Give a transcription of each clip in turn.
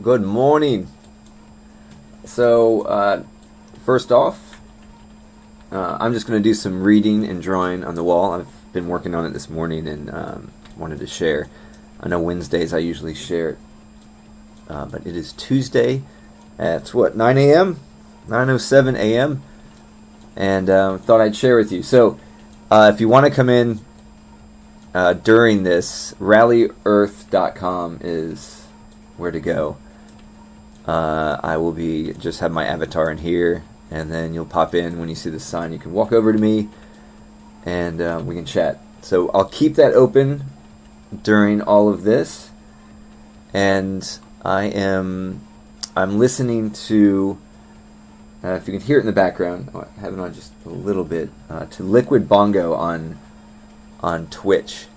Good morning. So, first off, I'm just going to do some reading and drawing on the wall. I've been working on it this morning and wanted to share. I know Wednesdays I usually share it, but it is Tuesday at, 9 a.m.? 9:07 a.m. And thought I'd share with you. So, if you want to come in during this, rallyearth.com is where to go. I will be just have my avatar in here, and then you'll pop in when you see the sign. You can walk over to me, and we can chat. So I'll keep that open during all of this, and I'm listening to. If you can hear it in the background, I have it on just a little bit. To Liquid Bongo on Twitch,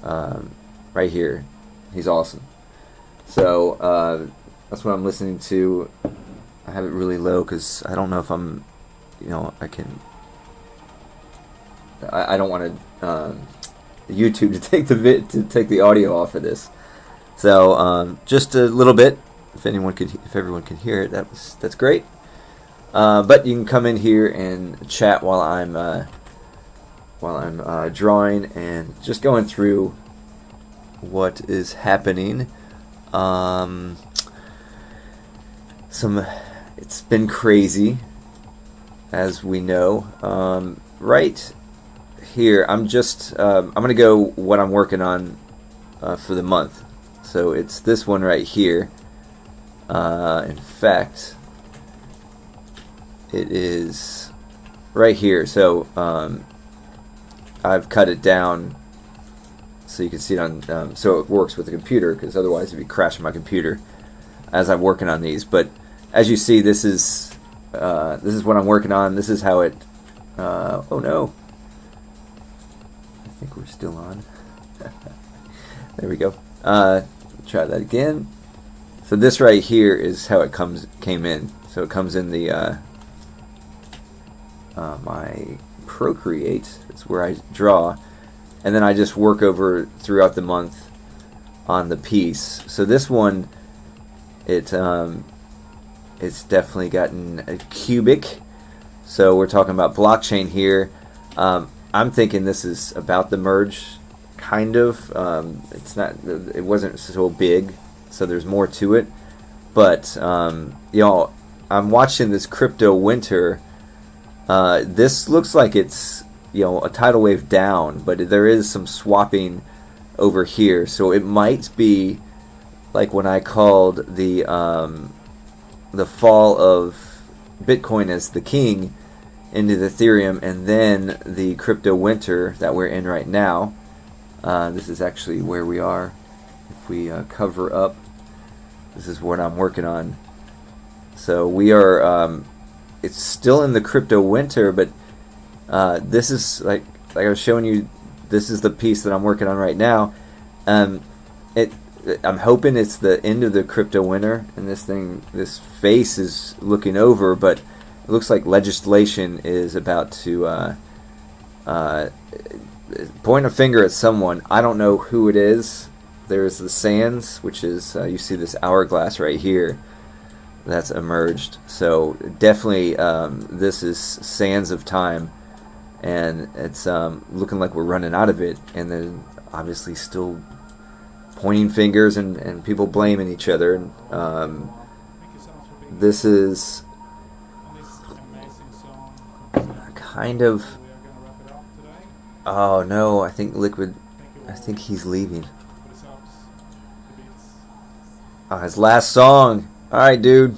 right here. He's awesome. So that's what I'm listening to. I have it really low because I don't know if I'm, I can. I don't want YouTube to take the audio off of this. So just a little bit. If everyone could hear it, that's great. But you can come in here and chat while I'm drawing and just going through what is happening. It's been crazy, as we know. Right here, I'm gonna go what I'm working on for the month. So it's this one right here. In fact, it is right here. So I've cut it down so you can see it on, so it works with the computer, because otherwise it'd be crashing my computer as I'm working on these. But as you see, this is what I'm working on. This is how it. Oh no! I think we're still on. There we go. Try that again. So this right here is how it came in. So it comes in the my Procreate. It's where I draw, and then I just work over throughout the month on the piece. So this one, it's definitely gotten a cubic. So we're talking about blockchain here. I'm thinking this is about the merge, kind of. It's not. It wasn't so big, so there's more to it. But I'm watching this crypto winter. This looks like it's a tidal wave down, but there is some swapping over here. So it might be like when I called the fall of Bitcoin as the king into the Ethereum, and then the crypto winter that we're in right now. This is actually where we are. If we cover up, this is what I'm working on. So we are. It's still in the crypto winter, but this is like I was showing you. This is the piece that I'm working on right now. I'm hoping it's the end of the crypto winter, and this face is looking over, but it looks like legislation is about to point a finger at someone. I don't know who it is. There's the sands, which is you see this hourglass right here that's emerged. So definitely this is sands of time, and it's looking like we're running out of it, and then obviously still pointing fingers and people blaming each other. And this is kind of. Oh no! I think he's leaving. Oh, his last song. All right, dude.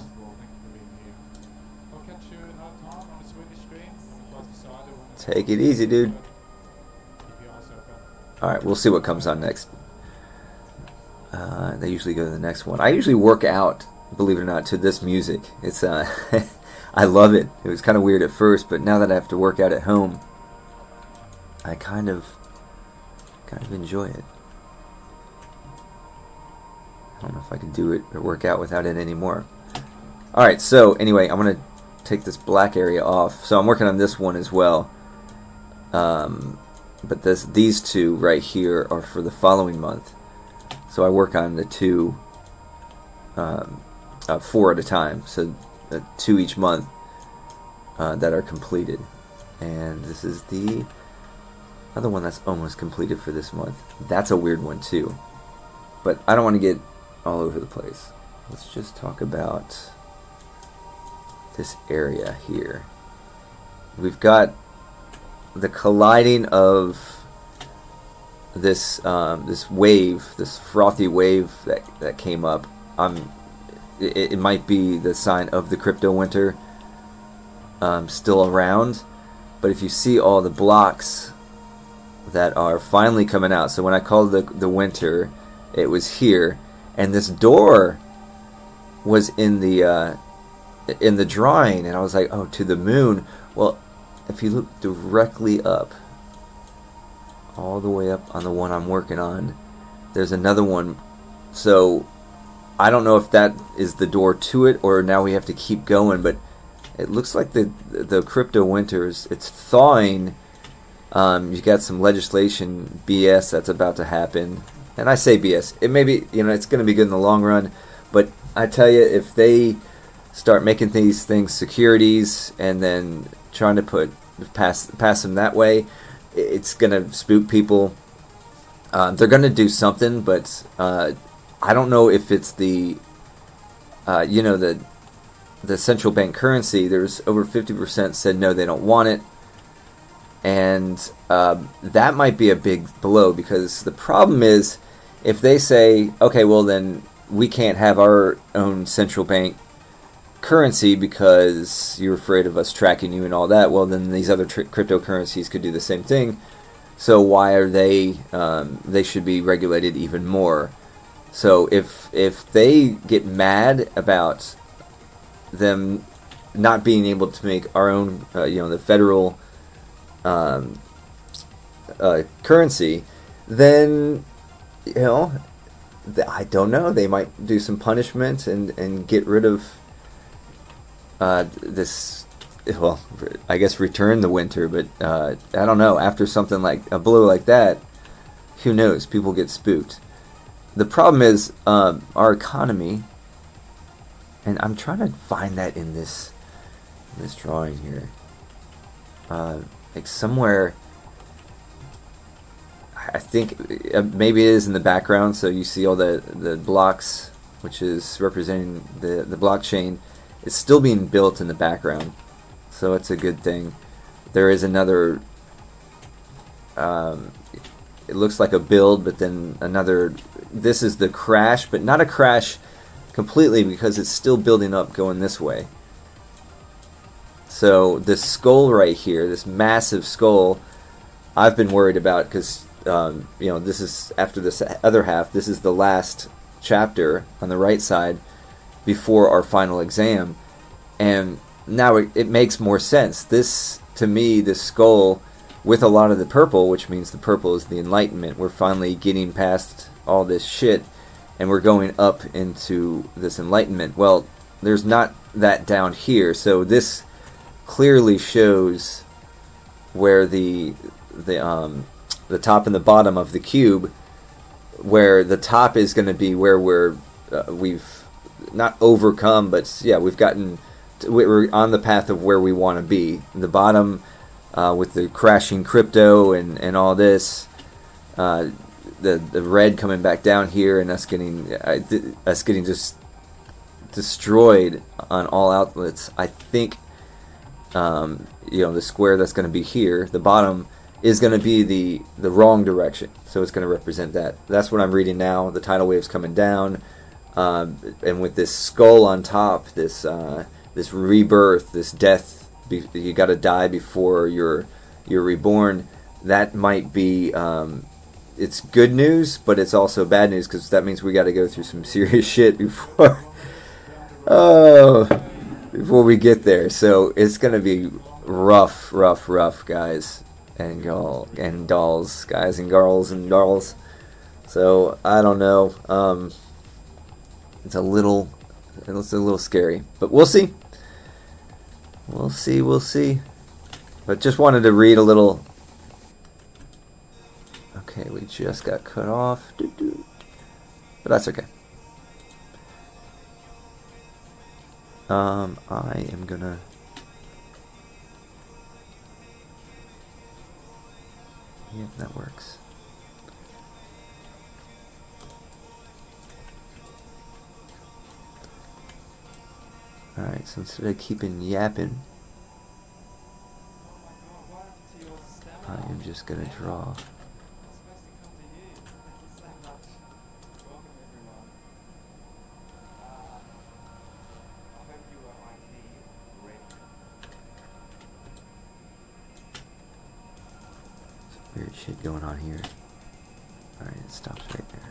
Take it easy, dude. All right, we'll see what comes on next. They usually go to the next one. I usually work out, believe it or not, to this music. It's I love it. It was kind of weird at first, but now that I have to work out at home, I kind of enjoy it. I don't know if I can do it or work out without it anymore. All right, so anyway, I'm gonna take this black area off. So I'm working on this one as well. But these two right here are for the following month. So I work on the two 4 at a time, so 2 each month that are completed. And this is the other one that's almost completed for this month. That's a weird one too, but I don't want to get all over the place. Let's just talk about this area here. We've got the colliding of this this wave, this frothy wave that came up. It might be the sign of the crypto winter still around, but if you see all the blocks that are finally coming out, so when I called the winter, it was here, and this door was in the drawing, and I was like, oh, to the moon. Well, if you look directly up, all the way up on the one I'm working on, there's another one. So I don't know if that is the door to it, or now we have to keep going, but it looks like the crypto winters, it's thawing. You got some legislation BS that's about to happen, and I say BS. It may be, it's going to be good in the long run, but I tell you, if they start making these things securities and then trying to pass them that way, it's going to spook people. They're going to do something, but I don't know if it's the central bank currency. There's over 50% said no, they don't want it. And that might be a big blow, because the problem is, if they say, okay, well then we can't have our own central bank currency because you're afraid of us tracking you and all that, well then these other cryptocurrencies could do the same thing. So why are they should be regulated even more. So if they get mad about them not being able to make our own the federal currency, then I don't know, they might do some punishment and get rid of this. Well, I guess return the winter, but I don't know, after something like a blow like that, who knows, people get spooked. The problem is our economy, and I'm trying to find that in this drawing here, like somewhere. I think maybe it is in the background, so you see all the blocks, which is representing the blockchain. It's still being built in the background, so it's a good thing. There is another, it looks like a build, but then another, this is the crash, but not a crash completely, because it's still building up going this way. So this skull right here, this massive skull, I've been worried about, because this is, after this other half, this is the last chapter on the right side before our final exam, and now it makes more sense. This, to me, this skull with a lot of the purple, which means the purple is the Enlightenment. We're finally getting past all this shit, and we're going up into this Enlightenment. Well, there's not that down here, so this clearly shows where the top and the bottom of the cube, where the top is going to be where we've not overcome, but yeah, we're on the path of where we want to be. The bottom, with the crashing crypto and all this, the red coming back down here, and us getting just destroyed on all outlets. I think the square that's going to be here, the bottom, is going to be the wrong direction, so it's going to represent that. That's what I'm reading now. The tidal wave's coming down, and with this skull on top, this rebirth, this death, you got to die before you're reborn. That might be, it's good news, but it's also bad news, because that means we got to go through some serious shit before we get there. So it's going to be rough, guys and dolls, guys and girls and dolls. So I don't know. It's a little scary, but we'll see. We'll see. But just wanted to read a little. Okay, we just got cut off. But that's okay. I am gonna... Yeah, that works. Alright, so instead of keeping yapping, I am just gonna draw. Some weird shit going on here. Alright, it stops right there.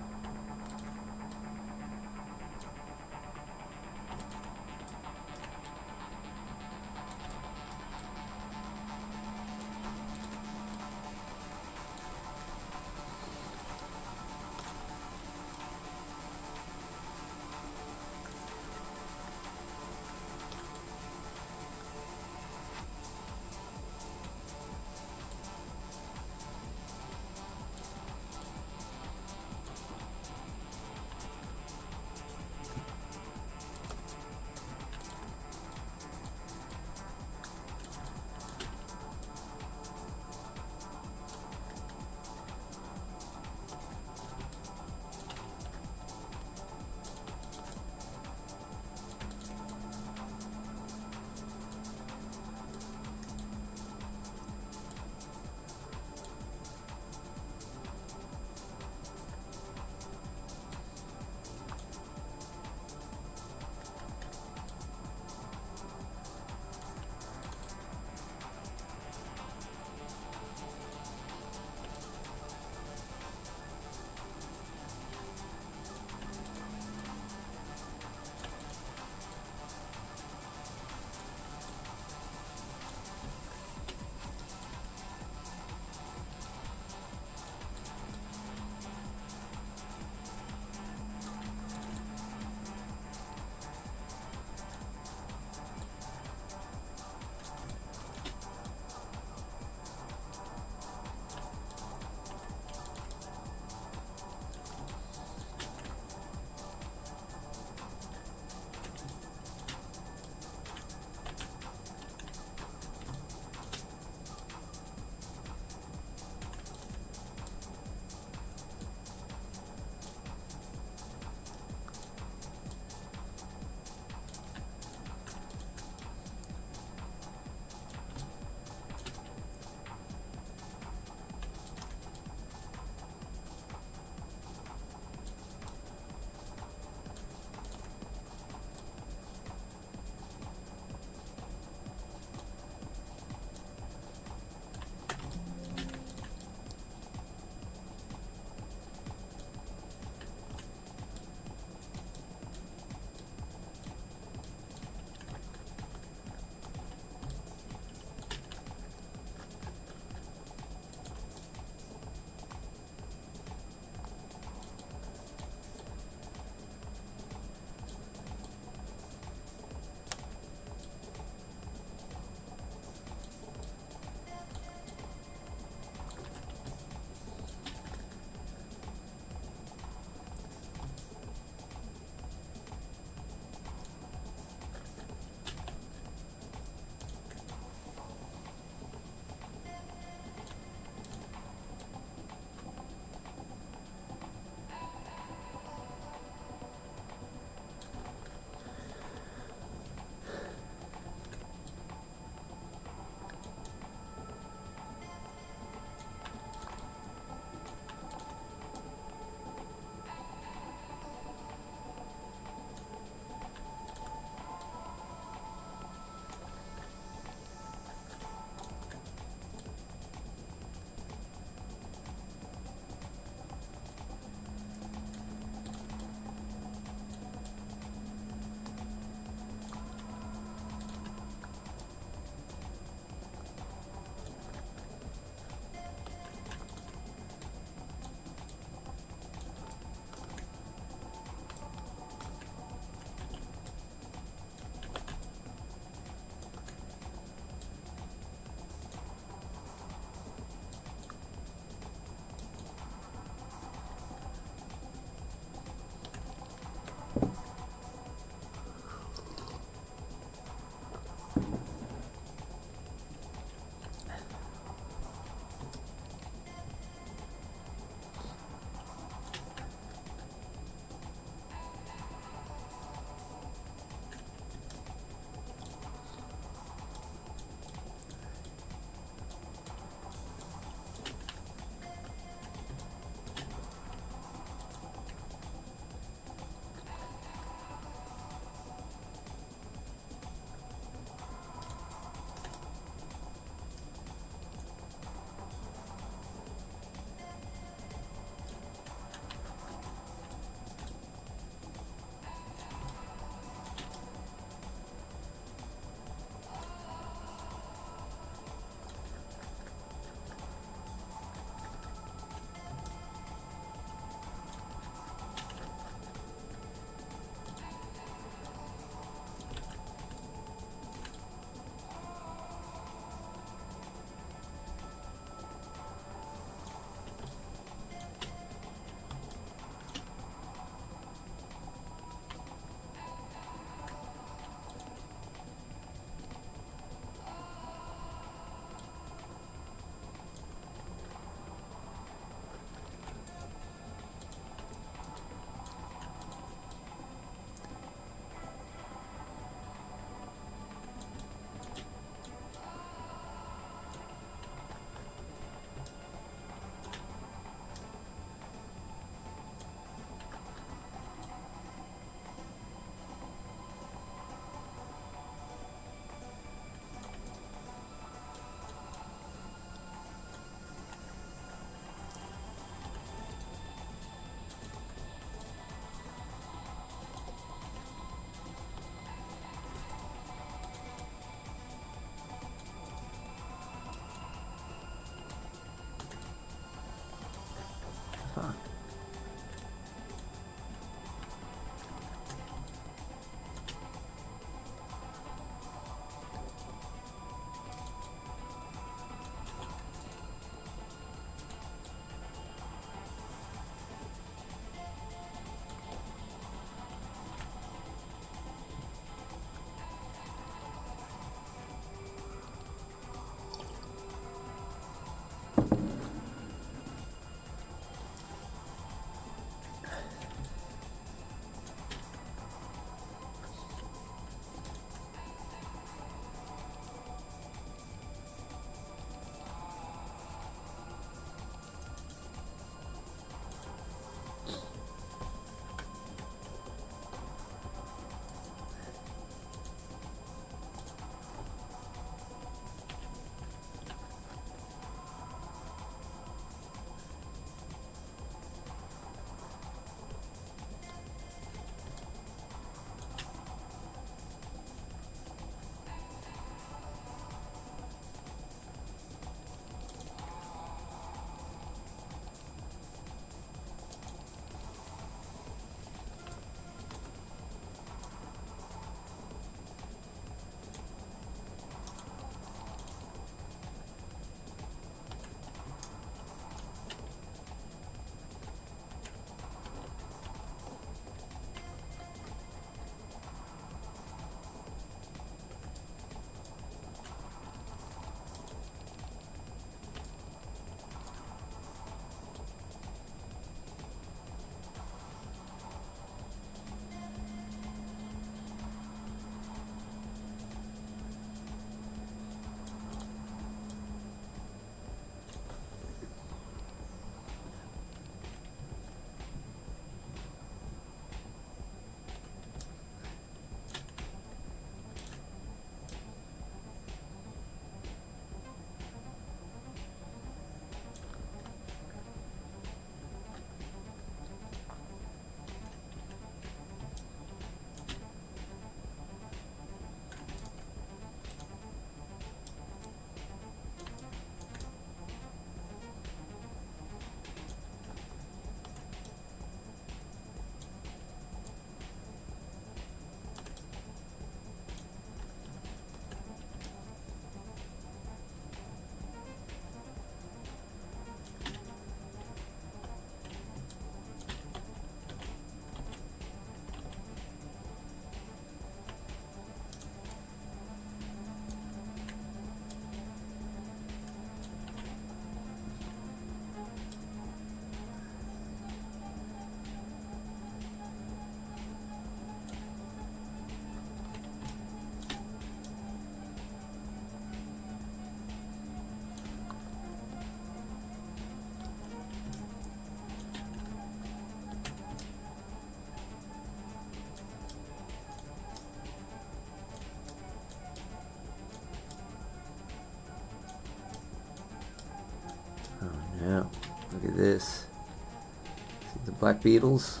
Black beetles?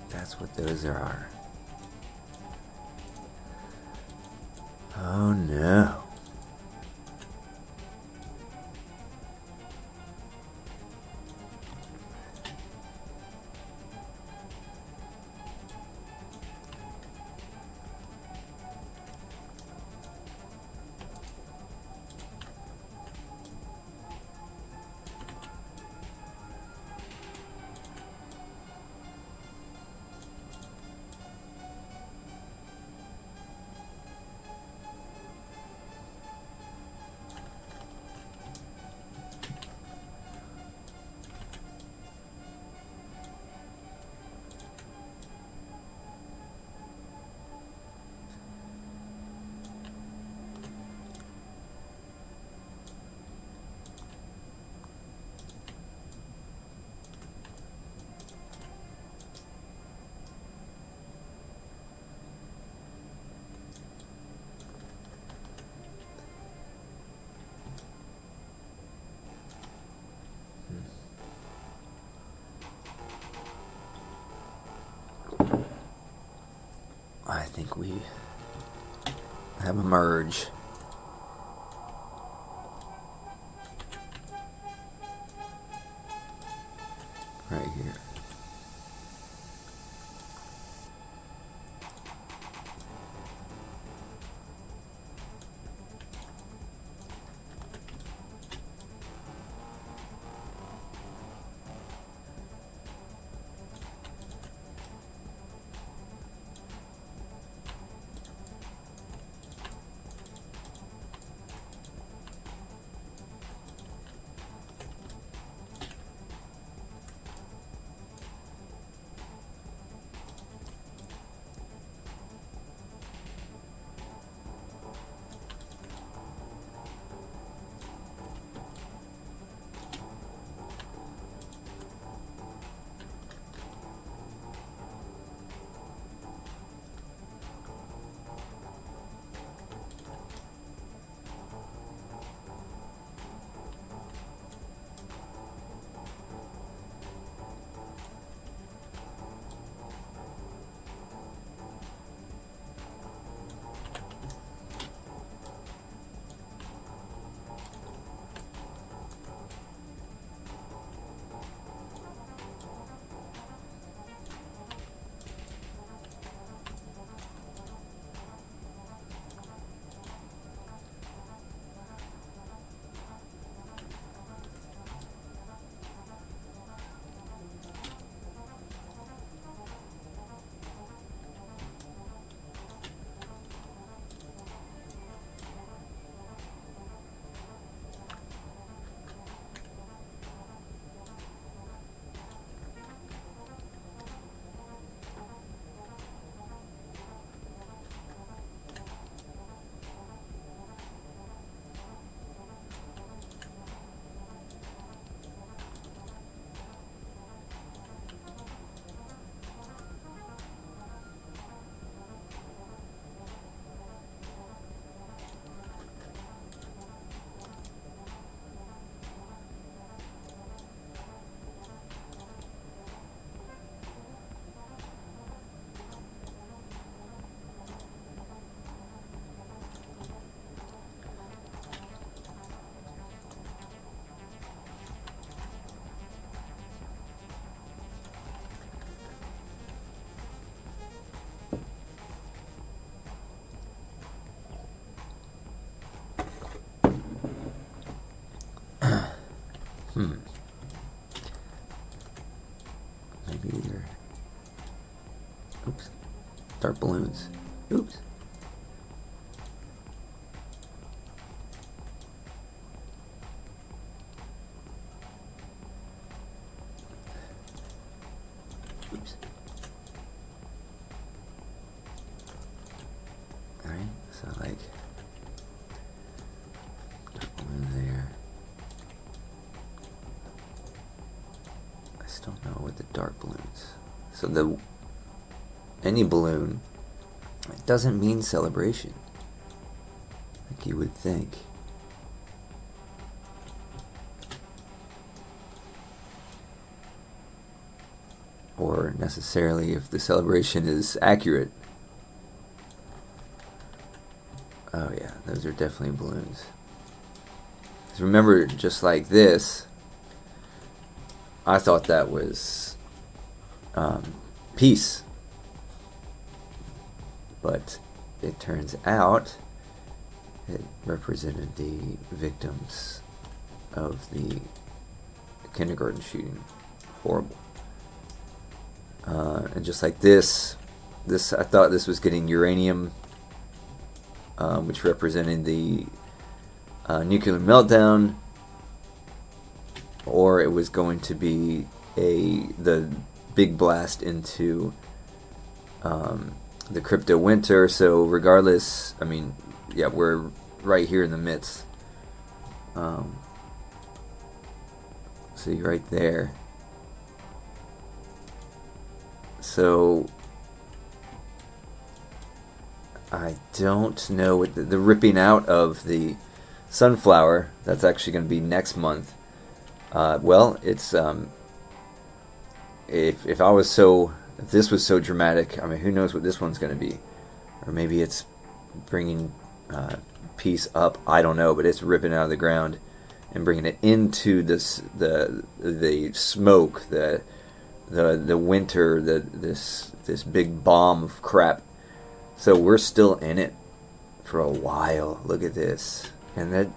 That's what those are. Oh no. I think we have a merge. Right here. Maybe they're... Oops. Dark balloons. Oops. Oops. Alright, so like... dark balloon there. I still know with the dark balloons. So the... any balloon, it doesn't mean celebration, like you would think. necessarily if the celebration is accurate. Oh yeah, those are definitely balloons. So remember, just like this, I thought that was peace. But it turns out it represented the victims of the kindergarten shooting. Horrible. And just like this, I thought this was getting uranium, which represented the nuclear meltdown, or it was going to be the big blast into the crypto winter. So regardless, I mean, yeah, we're right here in the midst. See right there. So I don't know what the ripping out of the sunflower. That's actually going to be next month. Well, it's if this was so dramatic, I mean, who knows what this one's going to be? Or maybe it's bringing peace up. I don't know, but it's ripping out of the ground and bringing it into the smoke, the winter, this big bomb of crap. So we're still in it for a while. Look at this, and that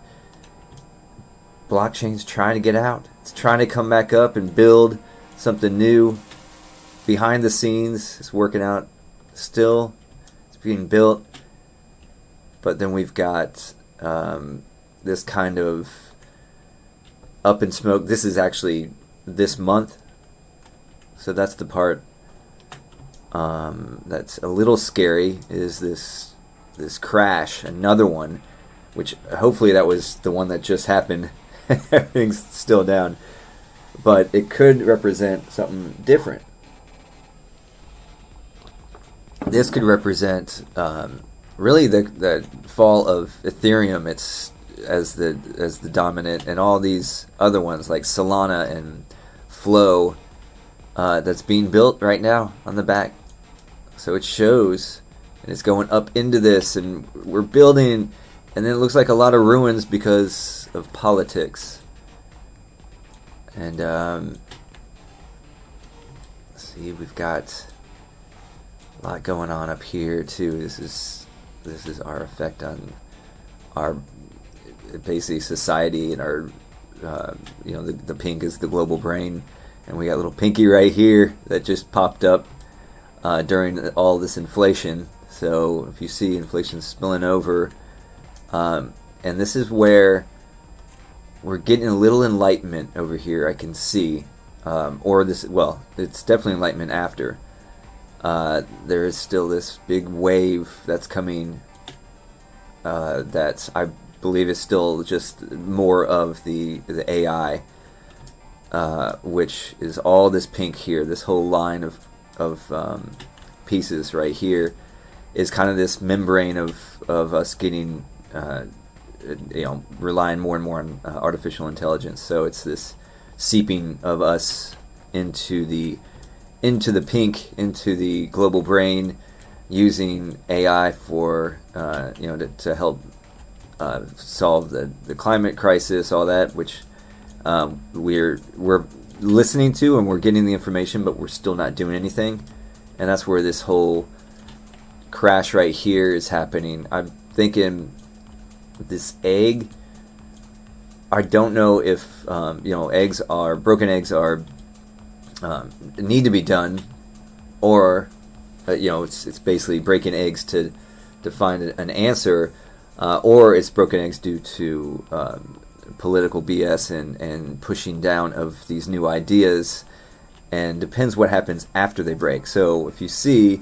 blockchain's trying to get out. It's trying to come back up and build something new. Behind the scenes, it's working out still. It's being built. But then we've got this kind of up in smoke. This is actually this month. So that's the part that's a little scary, is this crash, another one, which hopefully that was the one that just happened. Everything's still down. But it could represent something different. This could represent really the fall of Ethereum. It's as the dominant, and all these other ones like Solana and Flow that's being built right now on the back. So it shows, and it's going up into this, and we're building, and then it looks like a lot of ruins because of politics. And see, we've got a lot going on up here too. This is our effect on our basically society, and our the pink is the global brain, and we got little Pinky right here that just popped up during all this inflation. So if you see inflation spilling over, and this is where we're getting a little enlightenment over here, I can see, or this, well, it's definitely enlightenment after. There is still this big wave that's coming that I believe is still just more of the AI, which is all this pink here. This whole line of pieces right here is kind of this membrane of us getting relying more and more on artificial intelligence. So it's this seeping of us into the pink, into the global brain, using AI for to help solve the climate crisis, all that, which we're listening to, and we're getting the information, but we're still not doing anything. And that's where this whole crash right here is happening. I'm thinking this egg, I don't know if broken eggs are need to be done, or it's basically breaking eggs to find an answer, or it's broken eggs due to political BS and pushing down of these new ideas, and depends what happens after they break. So if you see,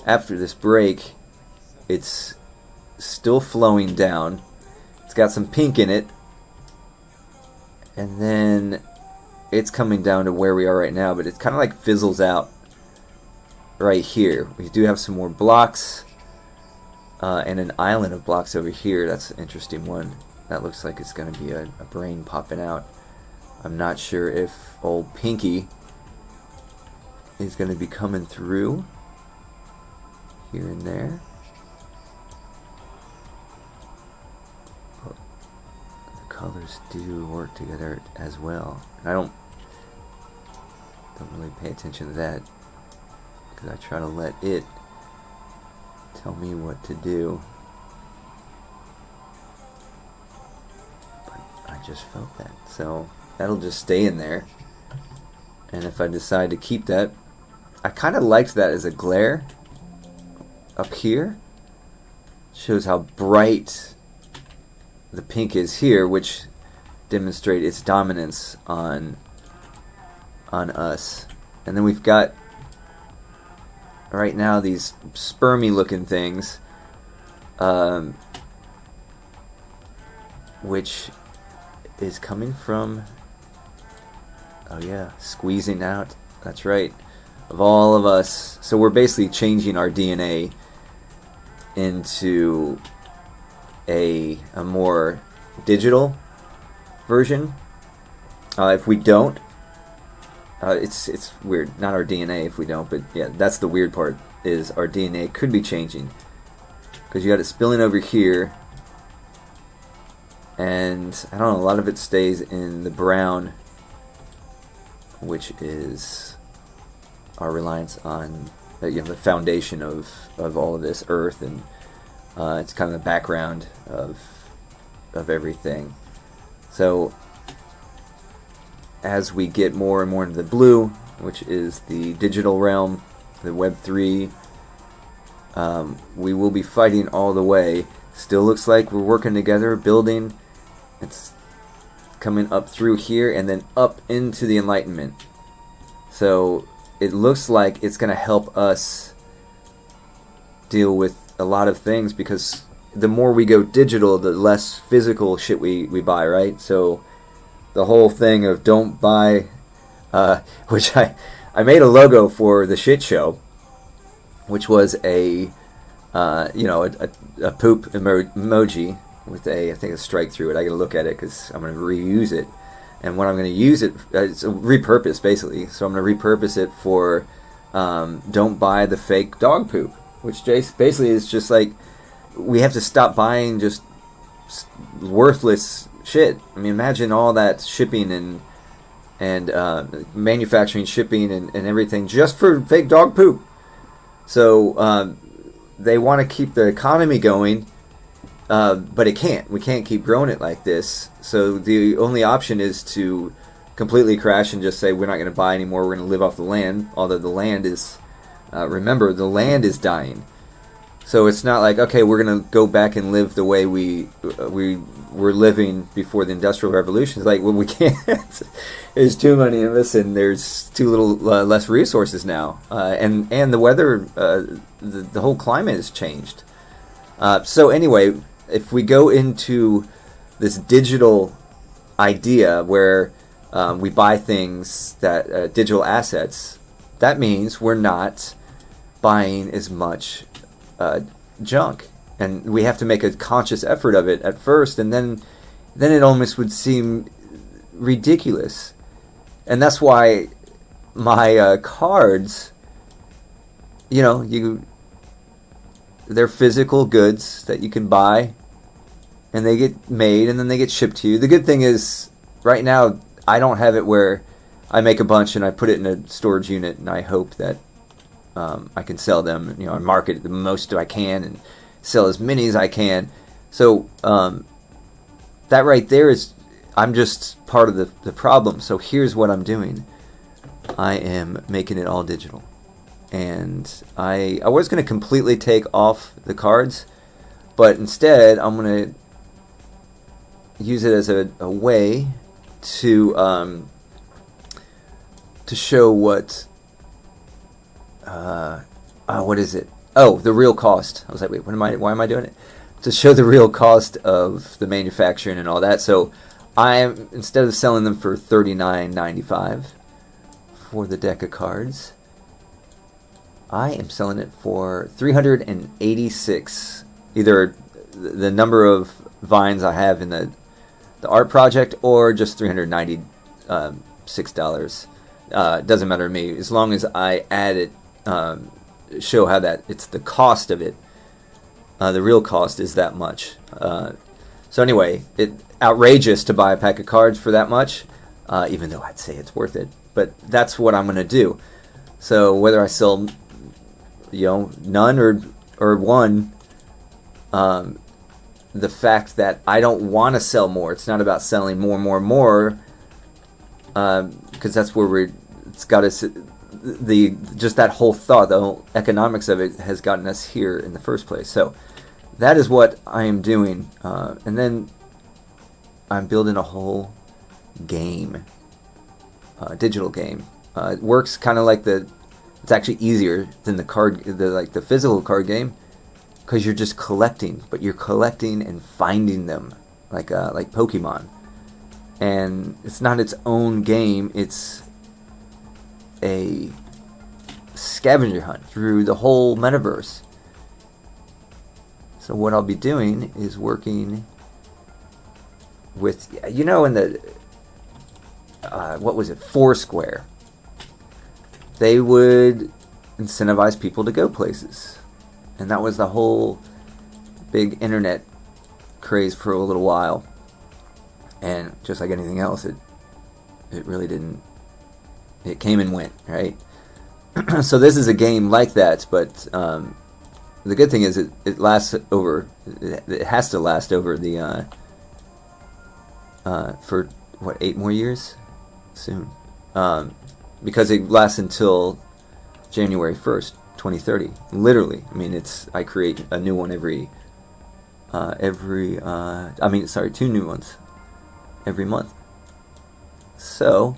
after this break, it's still flowing down. It's got some pink in it, and then it's coming down to where we are right now, but it's kind of like fizzles out right here. We do have some more blocks and an island of blocks over here. That's an interesting one. That looks like it's going to be a brain popping out. I'm not sure if old Pinky is going to be coming through here and there. But the colors do work together as well. And I don't really pay attention to that because I try to let it tell me what to do. But I just felt that, so that'll just stay in there. And if I decide to keep that, I kind of liked that as a glare up here. Shows how bright the pink is here, which demonstrates its dominance on us. And then we've got right now these spermy looking things, which is coming from, oh yeah, squeezing out, that's right, of all of us. So we're basically changing our DNA into a more digital version. If we don't, it's weird, not our DNA if we don't, but yeah, that's the weird part, is our DNA could be changing. Because you got it spilling over here, and I don't know, a lot of it stays in the brown, which is our reliance on the foundation of all of this earth, and it's kind of the background of everything. So as we get more and more into the blue, which is the digital realm, the Web3, we will be fighting all the way. Still looks like we're working together, building. It's coming up through here and then up into the Enlightenment. So it looks like it's going to help us deal with a lot of things, because the more we go digital, the less physical shit we buy, right? So the whole thing of don't buy, which I made a logo for the shit show, which was a poop emoji with I think a strike through it. I gotta look at it because I'm gonna reuse it, and what I'm gonna use it, it's a repurpose basically. So I'm gonna repurpose it for don't buy the fake dog poop, which basically is just like, we have to stop buying just worthless shit. I mean, imagine all that shipping and manufacturing, shipping and everything just for fake dog poop. So they want to keep the economy going, but it can't. We can't keep growing it like this. So the only option is to completely crash and just say we're not going to buy anymore. We're going to live off the land. Although the land is, remember, the land is dying. So it's not like, okay, we're going to go back and live the way we were living before the Industrial Revolution. It's like, well, we can't. There's too many of us, and there's too little less resources now. And the weather, the whole climate has changed. So anyway, if we go into this digital idea where we buy things that digital assets, that means we're not buying as much junk, and we have to make a conscious effort of it at first, and then it almost would seem ridiculous. And that's why my cards, they're physical goods that you can buy, and they get made and then they get shipped to you. The good thing is, right now I don't have it where I make a bunch and I put it in a storage unit and I hope that I can sell them, and market the most I can and sell as many as I can. So that right there is, I'm just part of the problem. So here's what I'm doing. I am making it all digital. And I was going to completely take off the cards, but instead I'm going to use it as a way to show what is it? Oh, the real cost. I was like, wait, why am I doing it? To show the real cost of the manufacturing and all that. So instead of selling them for $39.95 for the deck of cards, I am selling it for $386. Either the number of vines I have in the art project, or just $396. Doesn't matter to me as long as I add it, show how that it's the cost of it. The real cost is that much. So anyway, it's outrageous to buy a pack of cards for that much, even though I'd say it's worth it. But that's what I'm going to do. So whether I sell, none or one, the fact that I don't want to sell more. It's not about selling more, because that's where it's got us. Just that whole thought, the whole economics of it has gotten us here in the first place. So that is what I am doing, and then I'm building a whole game, digital game. It works kind of like it's actually easier than the physical card game, because you're just collecting, but you're collecting and finding them like Pokemon, and it's not its own game. It's a scavenger hunt through the whole metaverse. So what I'll be doing is working with, in the what was it, Foursquare, they would incentivize people to go places, and that was the whole big internet craze for a little while. And just like anything else, it really didn't. It came and went, right? So this is a game like that, but the good thing is it lasts over. It has to last over the for what, 8 more years soon, because it lasts until January 1st, 2030. Literally, I mean, I create a new one every 2 new ones every month. So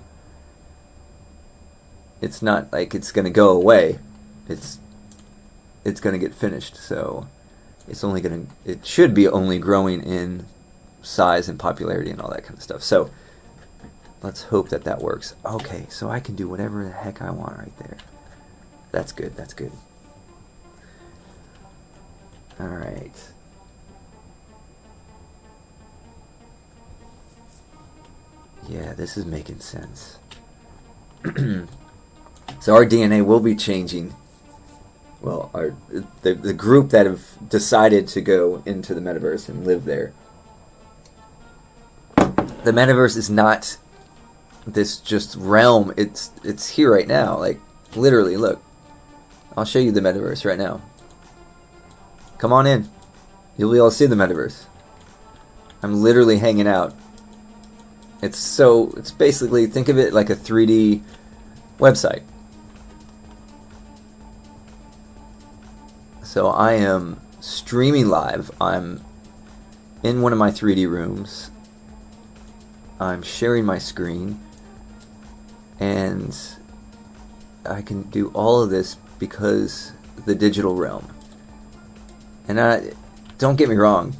it's not like it's going to go away. It's going to get finished. So it should be only growing in size and popularity and all that kind of stuff. So let's hope that works. Okay, so I can do whatever the heck I want right there. That's good. That's good. All right. Yeah, this is making sense. So our DNA will be changing. Well, the group that have decided to go into the metaverse and live there. The metaverse is not this just realm. It's here right now. Like, literally, look. I'll show you the metaverse right now. Come on in. You'll be able to see the metaverse. I'm literally hanging out. It's basically, think of it like a 3D website. So I am streaming live. I'm in one of my 3D rooms. I'm sharing my screen. And I can do all of this because the digital realm. And don't get me wrong.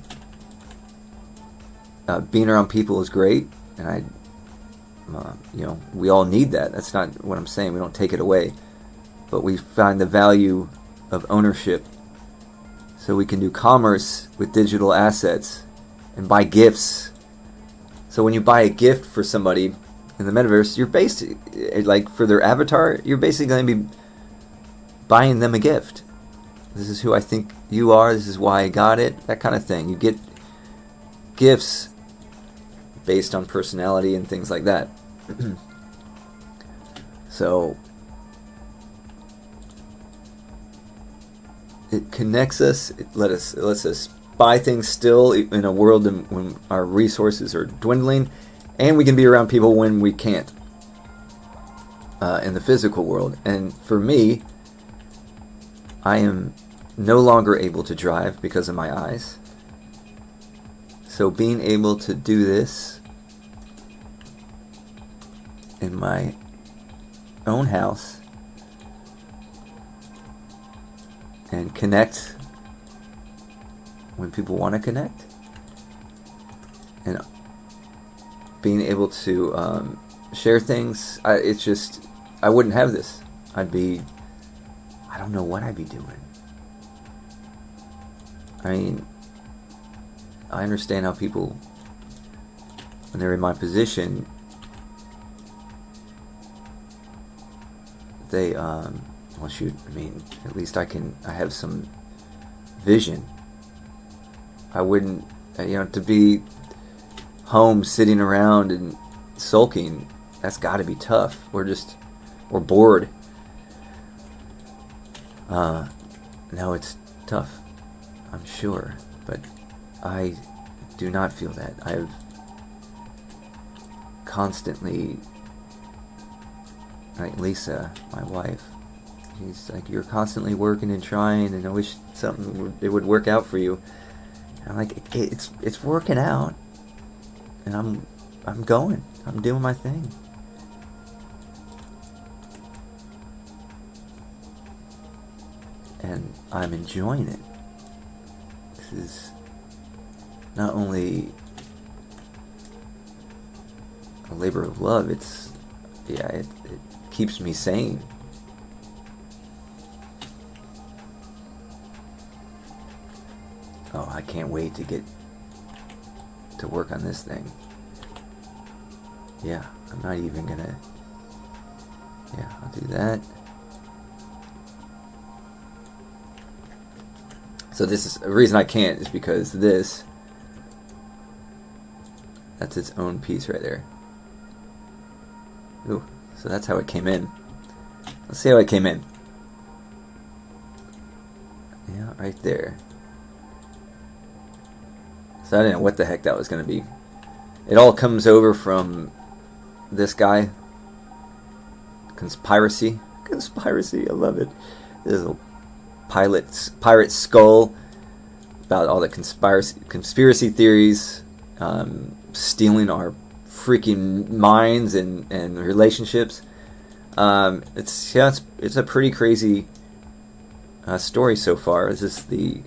Being around people is great. And we all need that. That's not what I'm saying. We don't take it away. But we find the value of ownership. So we can do commerce with digital assets and buy gifts. So when you buy a gift for somebody in the metaverse, you're basically, like for their avatar, you're basically going to be buying them a gift. This is who I think you are. This is why I got it. That kind of thing. You get gifts based on personality and things like that. So it connects us. It lets us buy things still in a world when our resources are dwindling, and we can be around people when we can't in the physical world. And for me, I am no longer able to drive because of my eyes. So being able to do this in my own house and connect when people want to connect, and being able to share things, I wouldn't have this. I don't know what I'd be doing. I mean, I understand how people, when they're in my position, they, well, shoot, I mean, at least I have some vision. I wouldn't, to be home sitting around and sulking, that's got to be tough. We're bored. No, it's tough, I'm sure, but I do not feel that. I've constantly, like Lisa, my wife, she's like, you're constantly working and trying, and I wish it would work out for you. And I'm like, it's working out, and I'm doing my thing. And I'm enjoying it. This is not only a labor of love, it keeps me sane. Oh, I can't wait to get to work on this thing. Yeah, I'm not even gonna... Yeah, I'll do that. So this is the reason I can't, is because that's its own piece right there. Ooh, so that's how it came in. Let's see how it came in. Yeah, right there. So I didn't know what the heck that was going to be. It all comes over from this guy. Conspiracy, I love it. This little pirate skull about all the conspiracy theories, stealing our freaking minds and relationships. It's a pretty crazy story so far. This is the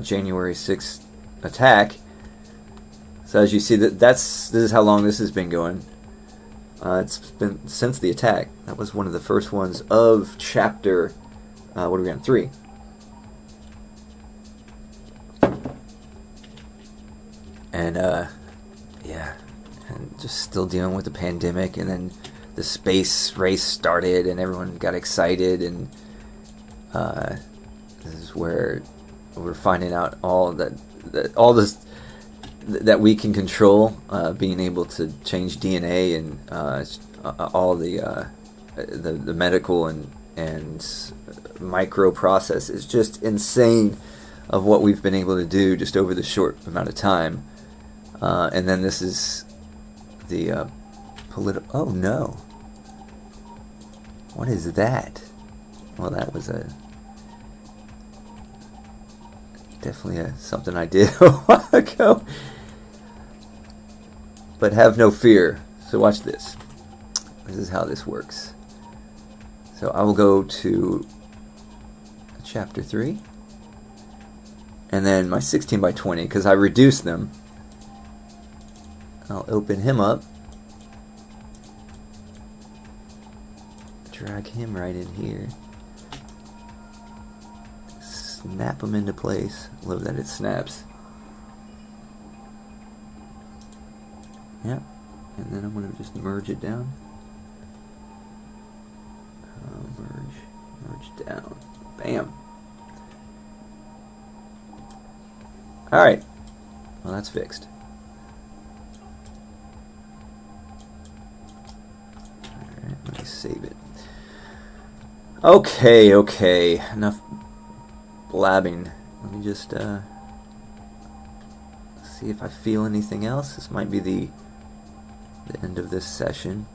January 6th attack. So as you see, this is how long this has been going. It's been since the attack. That was one of the first ones of chapter. What are we on? 3. And yeah, and just still dealing with the pandemic, and then the space race started, and everyone got excited, and this is where we're finding out all this that we can control, being able to change DNA and all the medical and micro process is just insane of what we've been able to do just over the short amount of time. And then this is the political... Oh no. What is that? Well, that was definitely something I did a while ago. But have no fear. So watch this. This is how this works. So I will go to chapter 3. And then my 16 by 20, because I reduced them. I'll open him up. Drag him right in here. Snap him into place. Love that it snaps. Yep. And then I'm going to just merge it down. Merge down. Bam. Alright. Well, that's fixed. Alright, let me save it. Okay. Enough blabbing. Let me just see if I feel anything else. This might be the end of this session.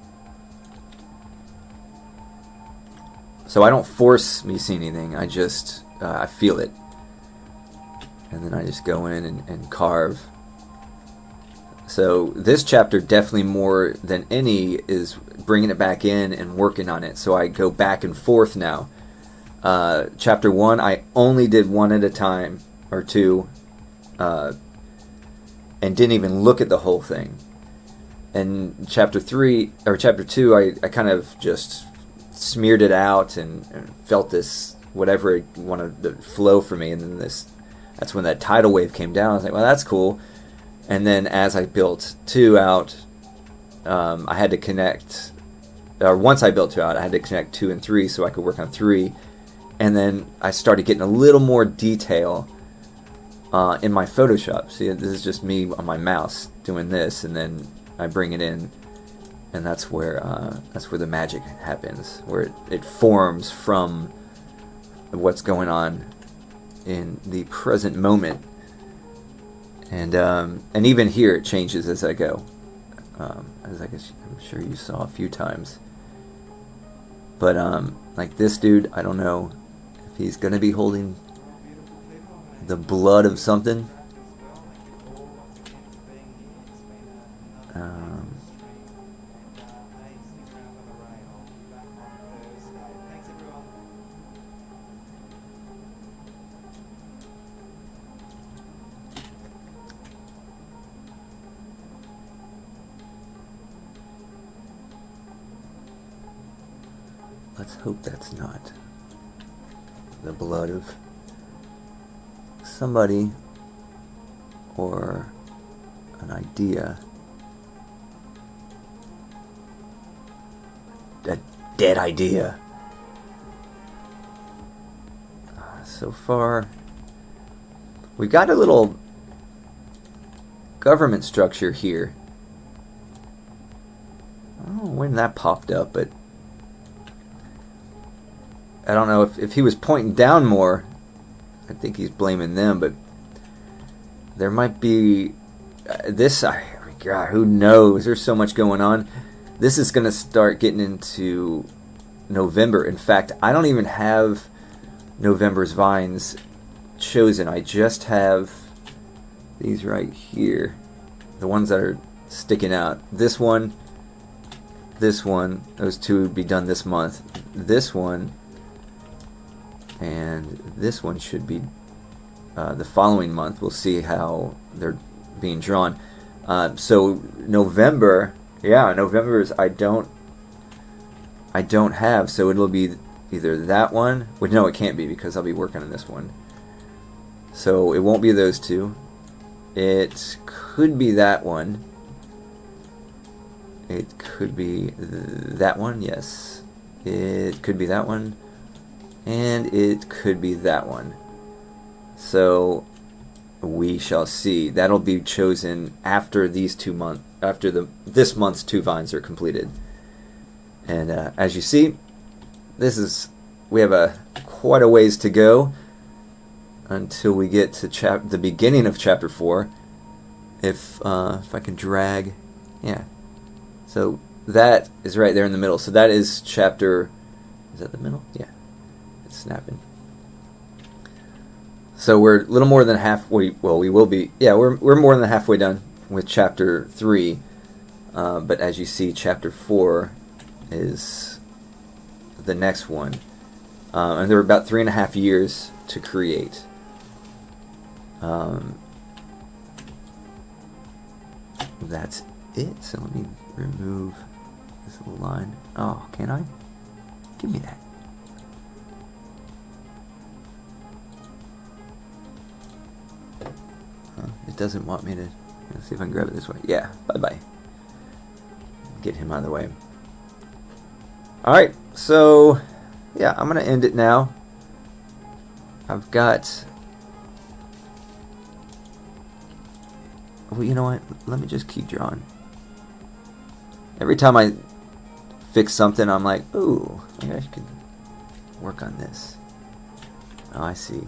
So I don't force me see anything. I just I feel it. And then I just go in and carve. So this chapter, definitely more than any, is bringing it back in and working on it. So I go back and forth now. Chapter 1, I only did one at a time, or two, and didn't even look at the whole thing. And chapter 2, I kind of just smeared it out and felt this, whatever it wanted to flow for me. And then that's when that tidal wave came down. I was like, well, that's cool. And then as I built 2 out, I had to connect once I built 2 out, I had to connect 2 and 3 so I could work on 3. And then I started getting a little more detail in my Photoshop. See, this is just me on my mouse doing this, and then I bring it in, and that's where the magic happens, where it forms from what's going on in the present moment. And even here it changes as I go, as I guess I'm sure you saw a few times. But like this dude, I don't know if he's gonna be holding the blood of something. Let's hope that's not the blood of somebody or an idea. A dead idea. So far, we got a little government structure here. I don't know when that popped up, but I don't know if he was pointing down more. I think he's blaming them, but there might be God, who knows? There's so much going on. This is going to start getting into November. In fact, I don't even have November's vines chosen. I just have these right here, the ones that are sticking out. This one, those 2 would be done this month. This one and this one should be the following month. We'll see how they're being drawn. So November, November is I don't have, so it'll be either that one. Well, no, it can't be because I'll be working on this one. So it won't be those 2. It could be that one. It could be that one. Yes, it could be that one. And it could be that one. So we shall see. That'll be chosen after these 2 months, after this month's 2 vines are completed. And as you see, we have quite a ways to go until we get to the beginning of chapter 4. If I can drag, yeah. So that is right there in the middle. So that is chapter. Is that the middle? Yeah. Snapping. So we're a little more than halfway. Well, we will be. Yeah, we're more than halfway done with chapter 3. But as you see, chapter 4 is the next one, and there were about 3.5 years to create. That's it. So let me remove this little line. Oh, can I? Give me that. It doesn't want me to. Let's see if I can grab it this way. Yeah, bye-bye. Get him out of the way. Alright, so yeah, I'm going to end it now. I've got. Well, you know what? Let me just keep drawing. Every time I fix something, I'm like, ooh, maybe I could work on this. Oh, I see.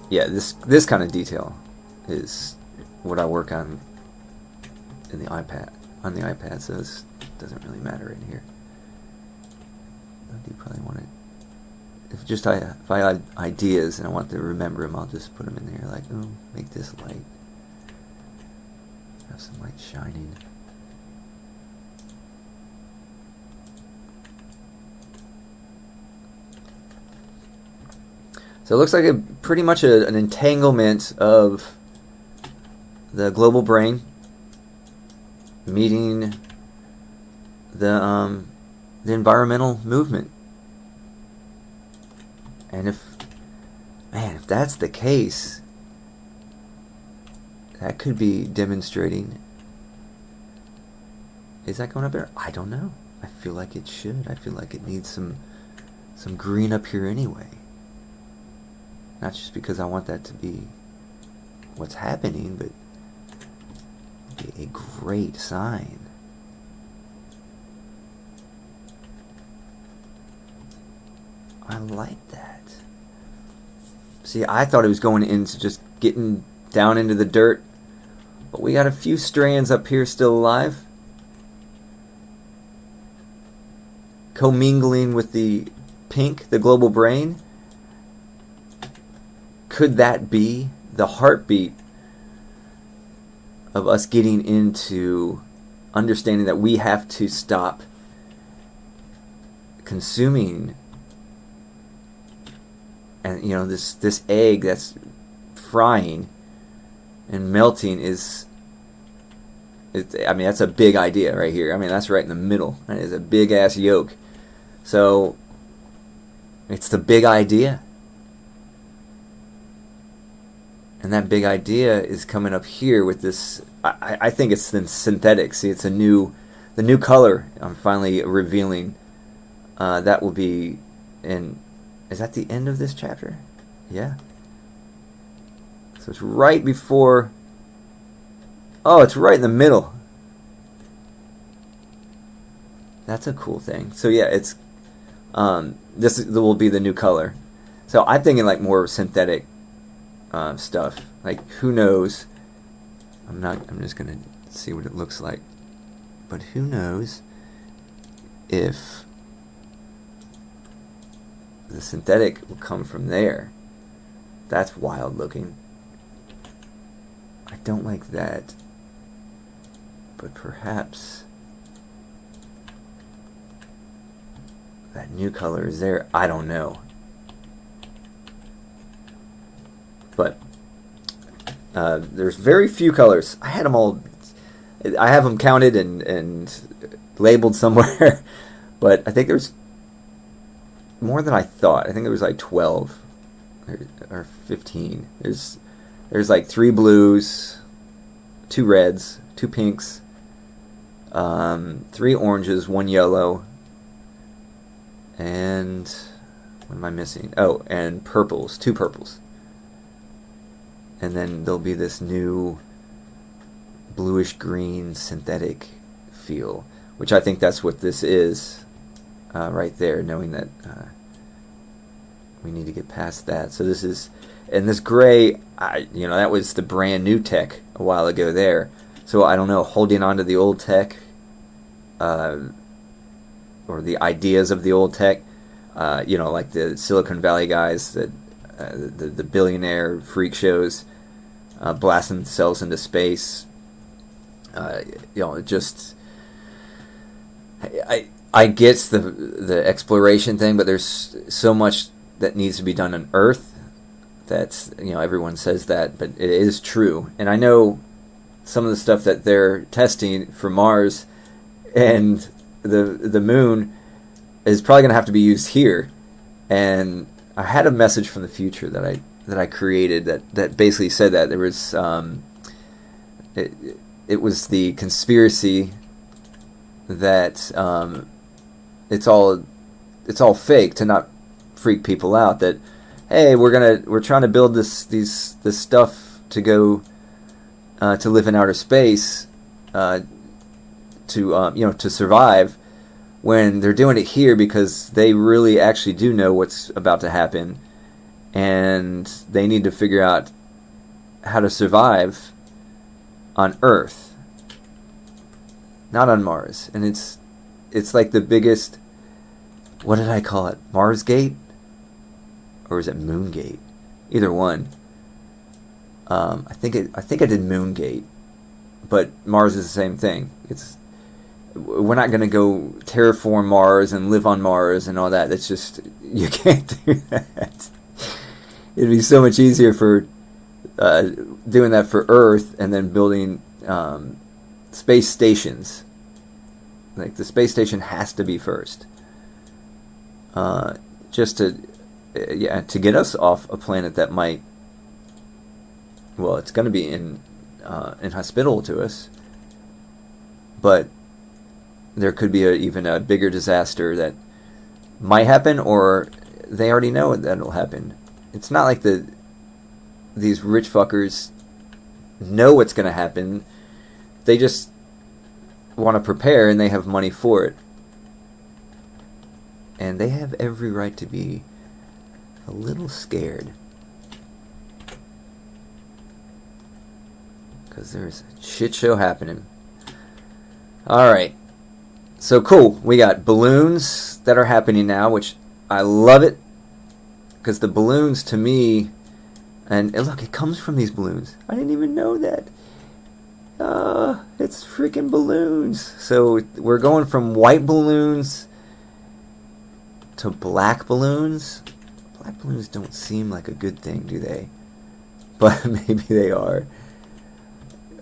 Yeah, this kind of detail is what I work on in the iPad, so this doesn't really matter in here. I do probably want to, if I had ideas and I want to remember them, I'll just put them in there, like, oh, make this light, have some light shining. So it looks like pretty much an entanglement of the global brain meeting the environmental movement. And if that's the case, that could be demonstrating. Is that going up there? I don't know. I feel like it should. I feel like it needs some green up here anyway. Not just because I want that to be what's happening, but be a great sign. I like that. See, I thought it was going into just getting down into the dirt, but we got a few strands up here still alive, commingling with the pink, the global brain. Could that be the heartbeat of us getting into understanding that we have to stop consuming, and this egg that's frying and melting is, that's a big idea right here. That's right in the middle. That is a big ass yolk. So it's the big idea. And that big idea is coming up here with this. I think it's synthetic. See, it's the new color I'm finally revealing. That will be in. Is that the end of this chapter? Yeah. So it's right before. Oh, it's right in the middle. That's a cool thing. So yeah, it's this will be the new color. So I'm thinking like more synthetic stuff. Like, who knows? I'm just gonna see what it looks like. But who knows if the synthetic will come from there. That's wild looking. I don't like that. But perhaps that new color is there. I don't know. But there's very few colors. I had them all. I have them counted and labeled somewhere. But I think there's more than I thought. I think there was like 12 or 15. There's like 3 blues, 2 reds, 2 pinks, 3 oranges, 1 yellow, and what am I missing? Oh, and purples, 2 purples. And then there'll be this new bluish green synthetic feel, which I think that's what this is right there, knowing that we need to get past that. So this is, and this gray, that was the brand new tech a while ago there. So I don't know, holding on to the old tech, or the ideas of the old tech, like the Silicon Valley guys, that the billionaire freak shows, blasting themselves into space. Just I get the exploration thing, but there's so much that needs to be done on Earth. That's, everyone says that, but it is true. And I know some of the stuff that they're testing for Mars and the moon is probably going to have to be used here. And I had a message from the future that I created that basically said that there was it was the conspiracy that it's all fake, to not freak people out, that hey, we're trying to build this stuff to go to live in outer space, to survive, when they're doing it here because they really actually do know what's about to happen, and they need to figure out how to survive on Earth, not on Mars. And it's like the biggest, what did I call it? Mars Gate? Or is it Moon Gate? Either one. I think I did Moon Gate, but Mars is the same thing. We're not going to go terraform Mars and live on Mars and all that. That's just, you can't do that. It'd be so much easier for doing that for Earth, and then building space stations Like, the space station has to be first. Just to, yeah, to get us off a planet that might, well, it's going to be inhospitable to us, but there could be even a bigger disaster that might happen, or they already know that it'll happen. It's not like these rich fuckers know what's going to happen. They just want to prepare, and they have money for it. And they have every right to be a little scared. Because there's a shit show happening. Alright. So cool. We got balloons that are happening now, which I love it. Because the balloons, to me... And look, it comes from these balloons. I didn't even know that. It's freaking balloons. So we're going from white balloons to black balloons. Black balloons don't seem like a good thing, do they? But maybe they are.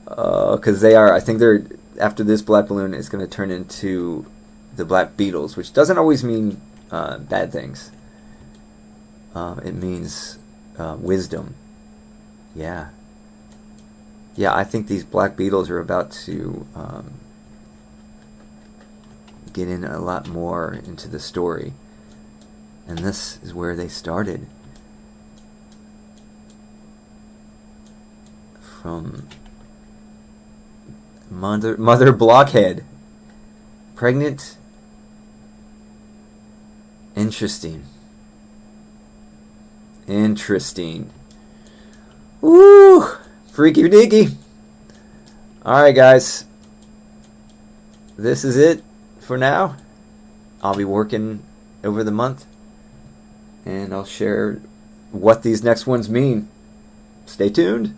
Because they are. I think they're... After this black balloon, it's going to turn into the black beetles, which doesn't always mean bad things. It means wisdom. Yeah. Yeah, I think these black beetles are about to get in a lot more into the story. And this is where they started. From Mother Blockhead. Pregnant. Interesting. Woo! Freaky deaky. Alright, guys. This is it for now. I'll be working over the month, and I'll share what these next ones mean. Stay tuned.